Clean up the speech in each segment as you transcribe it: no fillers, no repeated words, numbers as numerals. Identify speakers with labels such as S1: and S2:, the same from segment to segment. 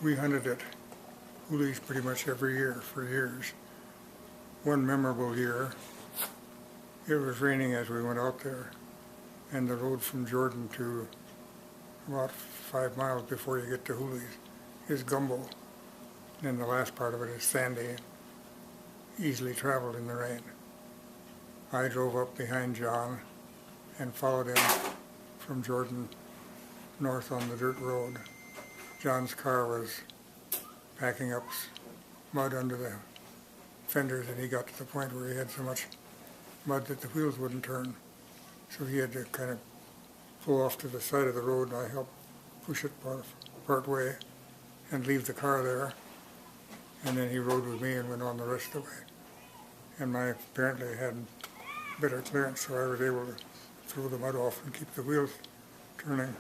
S1: We hunted at Hurly's pretty much every year for years. One memorable year, it was raining as we went out there, and the road from Jordan to about 5 miles before you get to Hurly's is gumbo, and the last part of it is sandy and easily traveled in the rain. I drove up behind John and followed him from Jordan north on the dirt road. John's car was packing up mud under the fenders, and he got to the point where he had so much mud that the wheels wouldn't turn. So he had to kind of pull off to the side of the road, and I helped push it part way and leave the car there. And then he rode with me and went on the rest of the way. And I apparently had better clearance, so I was able to throw the mud off and keep the wheels turning.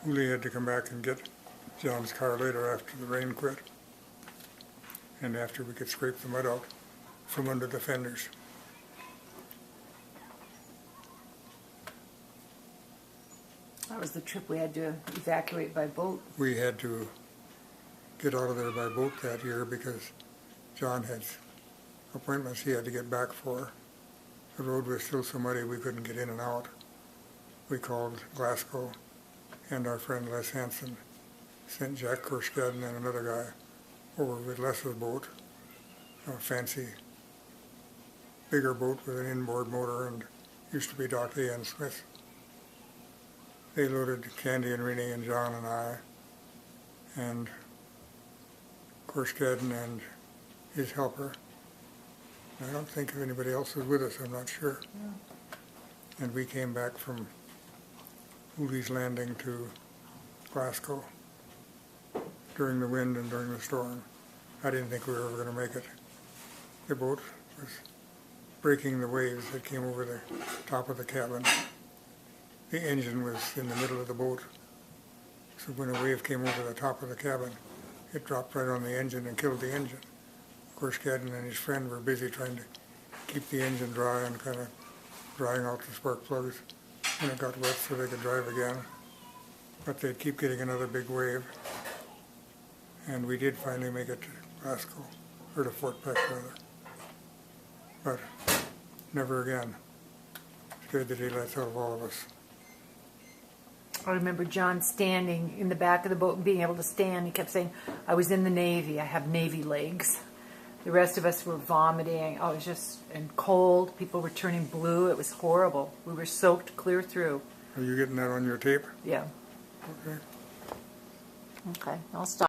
S1: Hurly had to come back and get John's car later after the rain quit, and after we could scrape the mud out from under the fenders.
S2: That was the trip we had to evacuate by boat.
S1: We had to get out of there by boat that year because John had appointments he had to get back for. The road was still so muddy we couldn't get in and out. We called Glasgow, and our friend Les Hansen sent Jack Korskadden and another guy over with Les's boat, a fancy, bigger boat with an inboard motor, and used to be Doc Ian Smith. They loaded Candy and Renee and John and I, and Korskadden and his helper. I don't think if anybody else was with us, I'm not sure. Yeah. And we came back from Hurly's Landing to Glasgow during the wind and during the storm. I didn't think we were ever going to make it. The boat was breaking the waves that came over the top of the cabin. The engine was in the middle of the boat, so when a wave came over the top of the cabin, it dropped right on the engine and killed the engine. Korskadden and his friend were busy trying to keep the engine dry and kind of drying out the spark plugs when it got wet so they could drive again. But they'd keep getting another big wave. And we did finally make it to Glasgow, or to Fort Peck rather. But never again. Scared the daylights out of all of us.
S2: I remember John standing in the back of the boat and being able to stand. He kept saying, I was in the Navy, I have Navy legs. The rest of us were vomiting. Oh, it was just, and cold. People were turning blue. It was horrible. We were soaked clear through.
S1: Are you getting that on your tape?
S2: Yeah.
S1: Okay.
S2: Okay, I'll stop.